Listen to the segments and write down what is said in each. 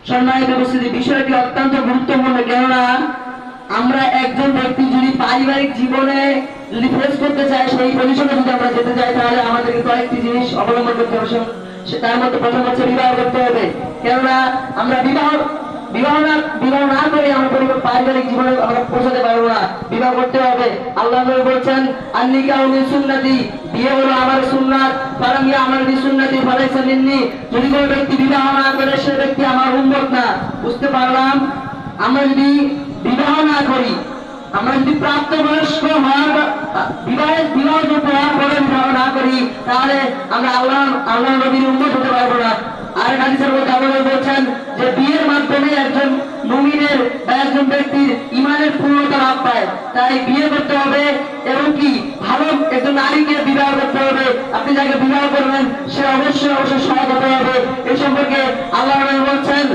সম্মানিত উপস্থিতি, বিষয়টি অত্যন্ত গুরুত্বপূর্ণ। কেননা আমরা একজন ব্যক্তি যদি পারিবারিক জীবনে যদি ফেস করতে চাই, সেই পজিশনে যদি আমরা যেতে চাই, তাহলে আমাদেরকে কয়েকটি জিনিস অবলম্বন করতে হবে। তার মধ্যে প্রথম হচ্ছে বিবাহ করতে হবে। কেননা আমরা বিবাহ না করে আমরা পারিবারিক জীবনে আমরা পৌঁছাতে পারবো না। বিবাহ করতে হবে। আল্লাহ নবী বলছেন, আন-নিকাহু মিন সুন্নতি, বিয়ে হলো আমার সুন্নাত, ফালাম ইয়ামাল বিসুন্নতি ফালাইসা মিন্নি। যদি কোনো ব্যক্তি বিবাহ না করে, সে ব্যক্তি আমার উম্মত না। বুঝতে পারলাম, আমরা যদি বিবাহ না করি, আমরা যদি প্রাপ্তবয়স্ক হওয়ার বিবাহযোগ্য হওয়ার পরে বিবাহ না করি, তাহলে আমরা আল্লাহ নবীর উম্মত হতে পারবো না। আর হাদিসের মধ্যে আল্লাহ বলছেন যে বিয়ের মাধ্যমে একজন মুমিনের বা একজন ব্যক্তির ইমানের পূর্ণতা লাভ পায়। তাই বিয়ে করতে হবে এবং কি ভালো একজন নারীকে বিবাহ করতে হবে। আপনি যাকে বিবাহ করবেন সে অবশ্যই সৎ হতে হবে। এই সম্পর্কে আল্লাহ বলছেন,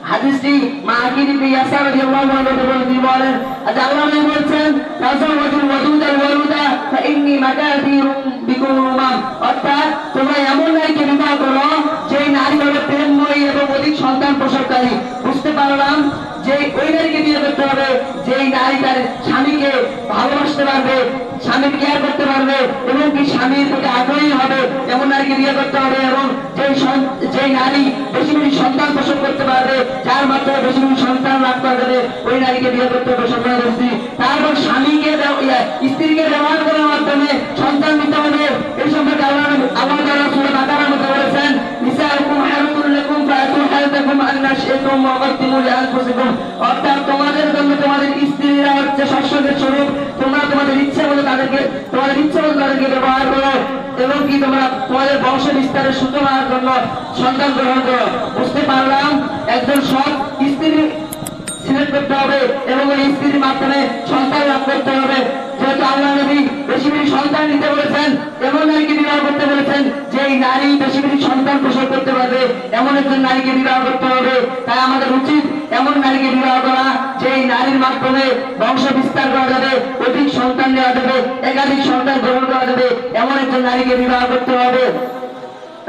হাদিসটি মাকির ইবনে ইয়াসার রাদিয়াল্লাহু আনহু বলেন, আল্লাহ নবী বলছেন, তাযাওয়াজুল ওয়াদুদাল ওয়ালুদা ফাইন্নী মাকাথিরুম বিকুম উমাম। অর্থাৎ তোমরা এমন নারীকে বিবাহ করো যে নারী হবে প্রেমময়ী এবং অধিক সন্তান প্রসবকারী। বুঝতে পারলাম যে ওই নারীকে বিয়ে করতে হবে যেই নারী তার স্বামীকে ভালোবাসতে পারবে, স্বামীর কেয়ার করতে পারবে এবং কি স্বামীর প্রতি আগ্রহী হবে, এমন নারীকে বিয়ে করতে হবে। এবং যেই নারী বেশি বেশি সন্তান প্রসব করতে পারবে, যার মাধ্যমে বেশি বেশি সন্তান লাভ করা যাবে, ওই নারীকে বিয়ে করতে হবে। তারপর স্বামীকে স্ত্রীকে ব্যবহার করার মাধ্যমে সন্তান নিতে হবে। এই সম্পর্কে আল্লাহ তাআলা সূরা বাকারার মধ্যে বলেছেন, নিসাউকুম হারুতুল লাকুম ফাআতু হারতাকুম আন্না শি'তুম ওয়া কদ্দিমু লিআনফুসিকুম। অর্থাৎ তোমাদের জন্য তোমাদের স্ত্রীরা হচ্ছে শস্যের স্বরূপ। তোমরা তোমাদের ইচ্ছে মতো তাদেরকে ব্যবহার করো এবং কি তোমরা তোমাদের বংশ বিস্তারের সূচনার জন্য সন্তান গ্রহণ করো। বুঝতে পারলাম, একজন সৎ স্ত্রী সিলেক্ট করতে হবে এবং ওই স্ত্রীর মাধ্যমে সন্তান লাভ করতে হবে। যেহেতু আল্লাহ নবী বেশি বেশি সন্তান নিতে বলেছেন, এমন নারীকে বিবাহ করতে বলেছেন যেই নারী বেশি বেশি সন্তান প্রসব করতে পারবে, এমন একজন নারীকে বিবাহ করতে হবে। তাই আমাদের উচিত এমন নারীকে বিবাহ করা যেই নারীর মাধ্যমে বংশ বিস্তার করা যাবে, অধিক সন্তান নেওয়া যাবে, একাধিক সন্তান গ্রহণ করা যাবে, এমন একজন নারীকে বিবাহ করতে হবে।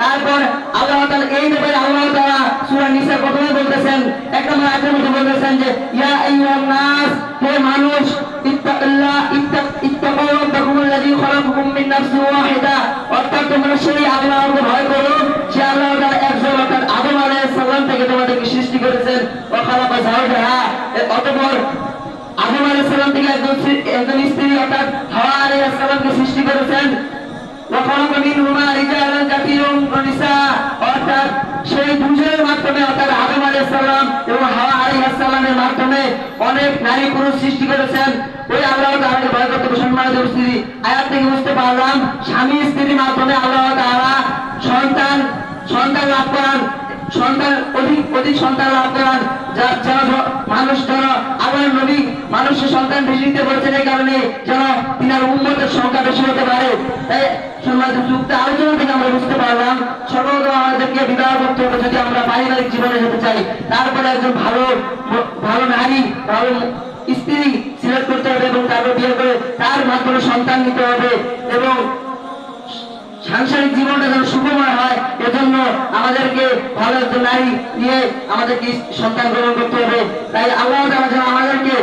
তারপর আল্লাহ তাআলা এই ব্যাপারে আল্লাহ তাআলা সূরা নিসা প্রথমে বলতেছেন, এক নম্বর আয়াতের মধ্যে বলতেছেন যে ইয়া আইয়ুহান নাস, হে মানুষ, ইত্তাকু রাব্বাকুমুল্লাযী খালাকাকুম মিন নাফসিন ওয়াহিদা। অর্থাৎ তোমরা সেই আল্লাহকে ভয় করো যে আল্লাহ তাআলা একজন অর্থাৎ আদম আলাইহিস সালাম থেকে তোমাদেরকে সৃষ্টি করেছেন। ওয়া খালাকা যাওজাহা, অতঃপর আদম আলাইহিস সালাম থেকে একজন স্ত্রী অর্থাৎ হাওয়া আলাইহিস সালামকে সৃষ্টি করেছেন। অর্থাৎ সেই দুজনের মাধ্যমে অর্থাৎ আদম আলাইহিস সালাম এবং হাওয়া আলাইহিস সালামের মাধ্যমে অনেক নারী পুরুষ সৃষ্টি করেছেন। ওই আল্লাহ তাআলাকে ভয় করতে হবে। সম্মানিত উপস্থিতি, আয়াত থেকে বুঝতে পারলাম স্বামী স্ত্রীর মাধ্যমে আল্লাহ তাআলা সন্তান লাভ করান, অধিক সন্তান লাভ করান। মানুষ যেন আল্লাহর নবী মানুষের সন্তান বেশি দিতে বলছেন, এই কারণে যেন তিনার উম্মতের সংখ্যা বেশি হতে পারে। তাই সম্মানিত যুক্ত আলোচনা থেকে আমরা বুঝতে পারলাম সর্বপ্রথম আমাদেরকে বিবাহ করতে হবে যদি আমরা পারিবারিক জীবনে যেতে চাই। তারপরে একজন ভালো নারী, ভালো স্ত্রী সিলেক্ট করতে হবে এবং তারপর বিয়ে করে তার মাধ্যমে সন্তান নিতে হবে এবং সাংসারিক জীবনটা যেন সুখময় হয়, এজন্য আমাদেরকে ভালো একজন নারী নিয়ে আমাদেরকে সন্তান গ্রহণ করতে হবে। তাই আল্লাহ তাআলা যেন আমাদেরকে